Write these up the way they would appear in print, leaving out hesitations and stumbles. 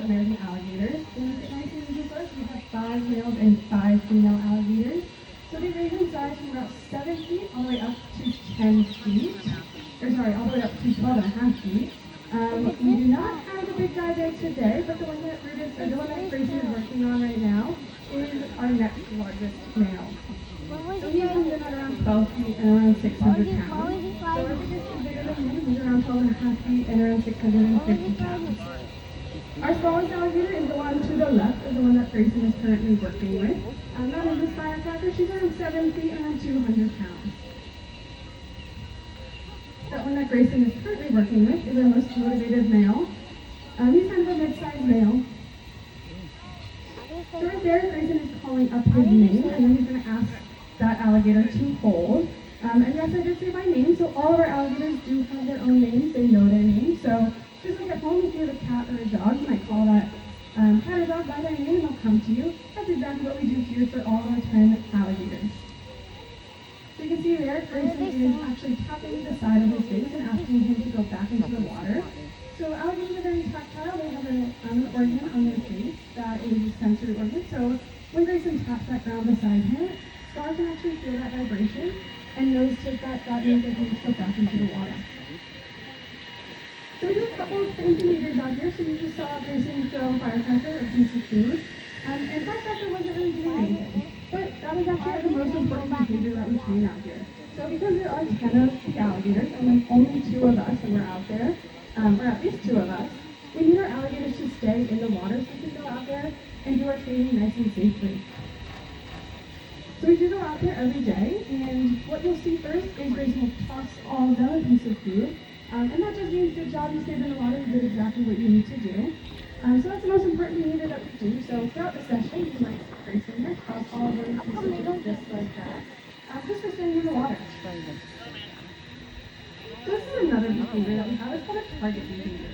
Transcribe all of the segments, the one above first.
American alligators. In the nice and easy first, we have 5 males and 5 female alligators. So they range in size from about 7 feet all the way up to 10 feet. Or sorry, all the way up to 12.5 feet. We do not have the big guy there today, but the one that Grayson is working on right now is our next largest male. So he comes in at around 12 feet and around 600 pounds. So our biggest is bigger than him. He's around 12.5 feet and around 650 pounds. Our smallest alligator is the one to the left, is the one that Grayson is currently working with. That is this firecracker. She's around 7 feet and around 200 pounds. That one that Grayson is currently working with is our most motivated male. He's kind of a mid-sized male. So right there, Grayson is calling up his name, and then he's going to ask that alligator to hold. And yes, I did say my name, so all of our alligators do have their own names. They know their names. So just like at home, if you have a cat or a dog, you might call that cat or dog by their name, and they'll come to you. That's exactly what we do here for all our 10 alligators. So you can see there, Grayson is actually tapping the side of his face and asking him to go back into the water. So alligators are very tactile. They have an organ on their face that is a sensory organ. So when Grayson taps that ground beside him, Scar can actually feel that vibration and knows that means that he needs to go back into the water. So we do a couple of fancy meters out here. So you just saw Grayson throw Firecracker a piece of food. And Firecracker wasn't really doing anything. But that is actually the most important behavior that we train out here. So because there are 10 of the alligators and then only 2 of us and we're out there, or at least 2 of us, we need our alligators to stay in the water so we can go out there and do our training nice and safely. So we do go out there every day, and what you'll see first is Grayson will toss all of them a piece of food. And that just means good job, you stayed in the water, you did exactly what you need to do. So that's the most important behavior that we do. So throughout the session, you might Grayson here, toss all of them pieces of food just like that. Just for staying in the water. So this is another behavior that we have. It's called a target behavior.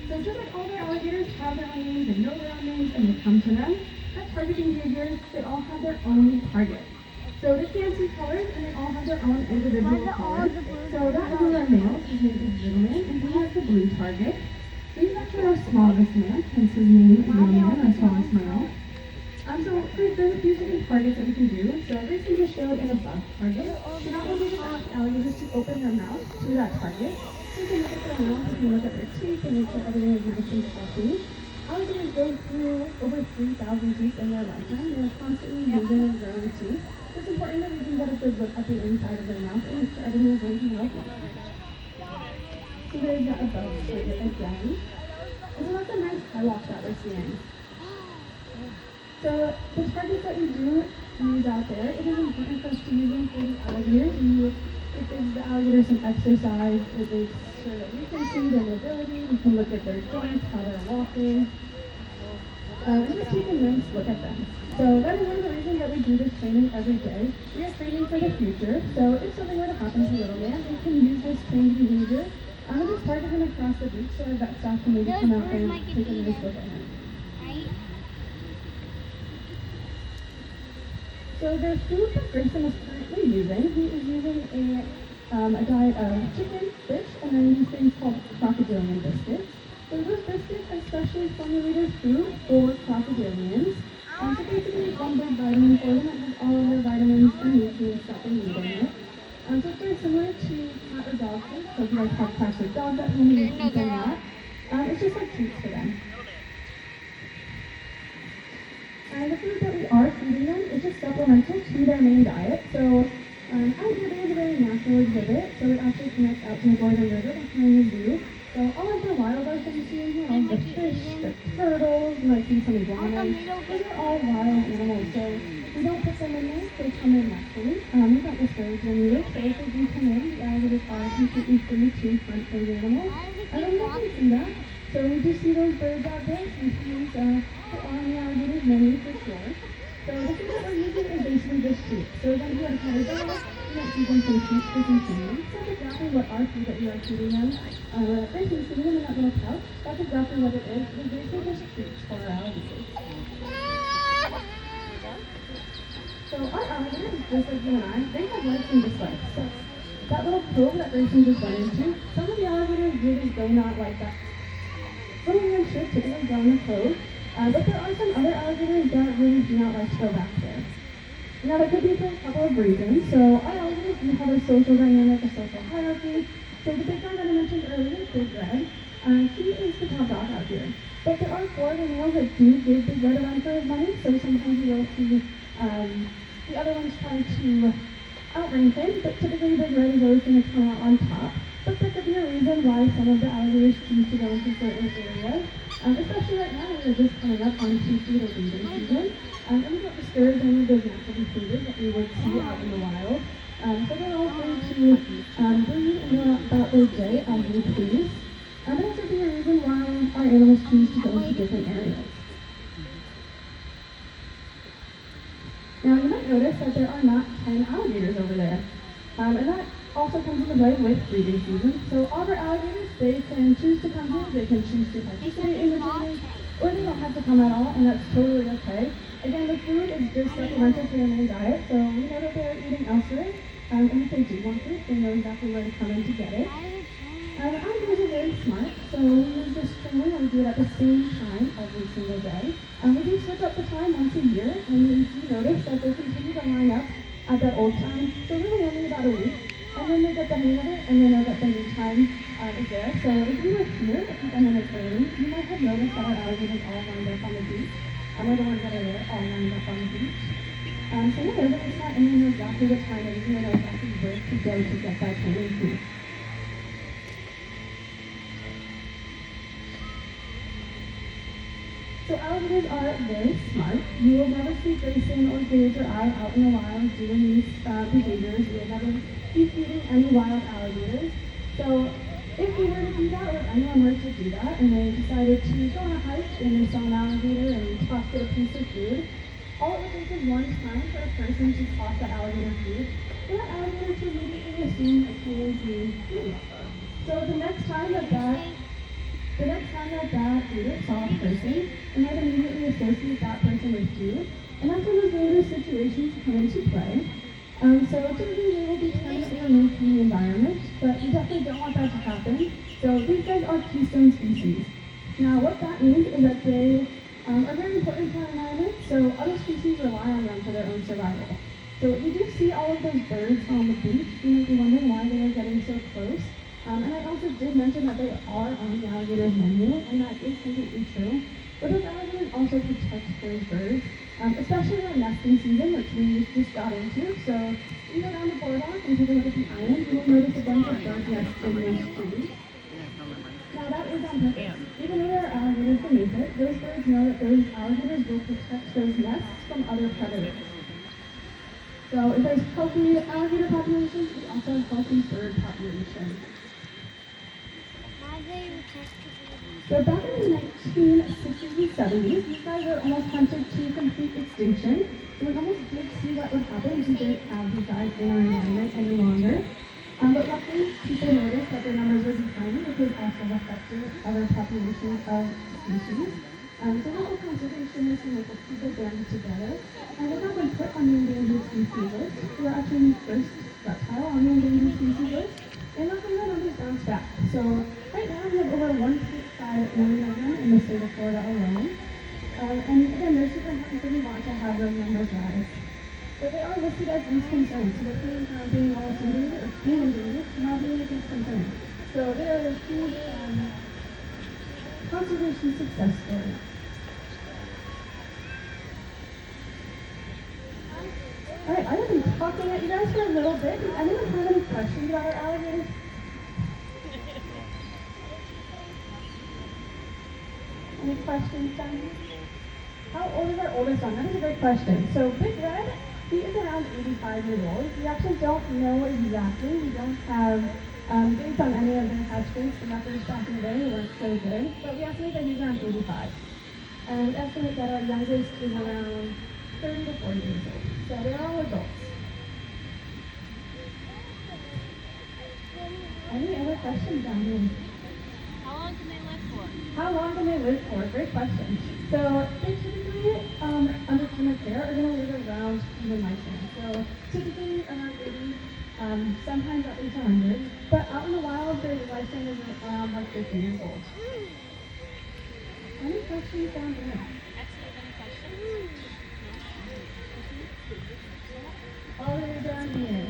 So just like all the alligators have their own names, they know their own names, and they come to them, that targeting behavior, they all have their own target. So they can see colors, and they all have their own individual colors. So that is one of our males. His name is Gentleman, and he has the blue target. So he's actually our smallest man, hence his name, Gentleman, our smallest male. So there's a few different targets that we can do. So Grayson just showed an above target. So that one we just ask alligators to open their mouth to that target. So you can look at their mouth, you can look at their teeth, and make sure everything is nice and healthy. Alligators go through over 3,000 teeth in their lifetime. They're constantly moving and growing teeth. It's important that we can get a good look at the inside of their mouth and make sure everything is working healthy. So there's that above target again. And so that's a nice highlight that we're seeing. So the targets that we do use out there, it is important for us to use them for the alligators. It gives the alligator some exercise. It makes sure that we can see their mobility. We can look at their joints, how they're walking. And just take a nice look at them. So that is one of the reasons that we do this training every day. We are training for the future. So if something were to happen to little man, we can use this trained behavior. I'm just target him across the beach so our vet staff can maybe come out there and take a nice look at him. So the food that Grayson is currently using, he is using a diet of chicken, fish, and then these things called crocodilian biscuits. So those biscuits are specially formulated food for crocodilians. So basically one big vitamin for them that has all of their vitamins and nutrients that they need in it. So it's very similar to cat or dog food. So if you guys have cats or dogs at home, you can eat that. It's just like treats for them. And the food that we are feeding them is just supplemental to their main diet. So Alligator is a very natural exhibit, so it actually connects out to the Gordon River behind the zoo. So all of the wildlife that you see in here, all the fish, the turtles, you might see some iguanas, those are all wild animals. So we don't put them in there, they come in naturally. We don't discourage them either, so if they do come in, the alligators are completely free to hunt those animals. And then we can see that. So we do see those birds out there, sometimes they're on the alligator's menu for sure. So the thing that we're using is basically just treats. So again, if you have a cat or dog, you might see them some treats for consuming. So that's exactly what our food that we are feeding them. Grayson's feeding them in that little pouch. That's exactly what it is. It's basically just treats for our alligators. So our alligators, just like you and I, they have likes and dislikes. So that little cove that Grayson just went into, some of the alligators really do not like that. Little young should typically go in the cove, but there are some other alligators that really do not like to go back there. Now, that could be for a couple of reasons. So, our alligators do have a social dynamic, a social hierarchy. So, the big guy that I mentioned earlier, Big Red, he is the top dog out here. But there are Florida males that do give Big Red a run for his money. So, sometimes you will see the other ones try to outrank him, but typically Big Red is always going to come out on top. But there could be a reason why some of the alligators choose to go into certain areas, especially right now when we're just coming up on two-feet of breeding season. And we don't discourage any of those natural behaviors that we would see out in the wild. So they're all free to breed and go about their day as they please. But that could be a reason why our animals choose to go into different areas. Now, you might notice that there are not 10 alligators over there. And that also comes into play with breeding season. So all of our alligators, they can choose to come here, they can choose to participate in the breeding, or they don't have to come at all, and that's totally okay. Again, the food is just supplemental to their main diet, so we know that they're eating elsewhere. And if they do want food, they know exactly where to come in to get it. Alligators are very smart, so we use this training and we do it at the same time every single day. We do switch up the time once a year, and we do notice that they continue to line up at that old time, so really only about a week. And then they get the hang of it, and they know that the new time is there. So if you were here, and then it's raining, you might have noticed that our alligators all lined up on the beach. We're the ones that are there, all lined up on the beach. So yeah, they're really smart, and they know exactly the time it is, and they know exactly where to go to get that training food. So alligators are very smart. You will never see Grayson or Gage or I out in the wild doing these behaviors. You will never be feeding any wild alligators. So if we were to do that, or if anyone were to do that, and they decided to go on a hike and they saw an alligator and tossed it a piece of food, all it would take is one time for a person to toss the alligator food, and that alligator to immediately assume it is being food. So the next time that eater saw a person, it might immediately associate that person with food, and that's when those dangerous situations come into play. So typically they will be permanently removed from the environment, but we definitely don't want that to happen. So these guys are keystone species. Now what that means is that they are very important to our environment, so other species rely on them for their own survival. So you do see all of those birds on the beach. You might be wondering why they are getting so close. And I also did mention that they are on the alligator's menu, and that is completely true. But those alligators also protect those birds, especially during nesting season, which we just got into. So if you go down the boardwalk and take a look at the island, you will notice a bunch of bird nests in those trees. Now that is on purpose. Even though there are alligators beneath it, those birds know that those alligators will protect those nests from other predators. So if there's healthy alligator populations, we also have healthy bird populations. So back in the 1960s and 70s, these guys were almost hunted to complete extinction. So we almost did see what would happen if we didn't have these guys in our environment any longer. But luckily, people noticed that their numbers were declining, which was also affecting other populations of species. So local conservationists and local people banded together, and they got them put on the endangered species list. We were actually the first reptile on the endangered species list, and luckily the numbers bounced back. So right now we have over 1.5 million of them in the state of Florida alone. And again, they're super important, so we want to have those numbers rise. But they are listed as least concern, so they're being being almost endangered, or being endangered, now being a least concern. So they are a huge conservation success story. Alright, I have been talking at you guys for a little bit. Does anyone have any questions about our alligators? Any questions, Simon? How old is our oldest one? That is a great question. So Big Red, he is around 85 years old. We actually don't know exactly. We don't have dates on any of their hatch dates. The records back in the day weren't so good. But we estimate that he's around 85. And we estimate that our youngest is around 30 to 40 years old. So they're all adults. Any other questions down here? How long can they live for? How long can they live for? Great question. So they typically, under human care, are going to live around human lifespan. So typically around 80, sometimes at least 100. But out in the wild, their lifespan is around like 50 years old. Any questions down there? Excellent. Any questions? All the way down here.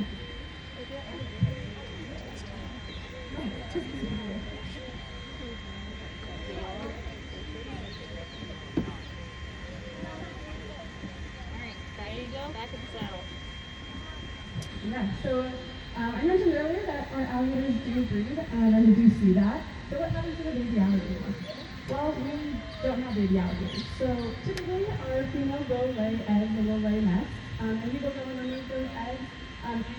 Alright, there you go. Back in the saddle. Yeah, so I mentioned earlier that our alligators do breed, and they do see that. So what happens to the baby alligator? Well, we don't have baby alligators. So typically our females will lay eggs and will lay nests, and we will go and remove those eggs.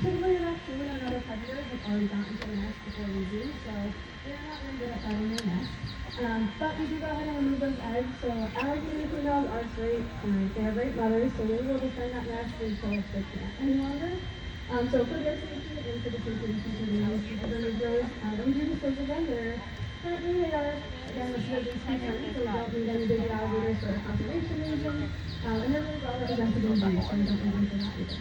Typically that food and another predator has already gotten to the nest before we do, so they're not really good at finding their nest. But we do go ahead and remove those eggs. So alligator females are great, they are great mothers, so they will defend that nest until they can't any longer. So for their safety and for the safety of the future babies, we remove those. And we do dispose of them. Currently they are, again, listed as concerns, so we don't need any baby alligators for conservation reasons. And they're really well represented in breeds, so we don't need them for that either.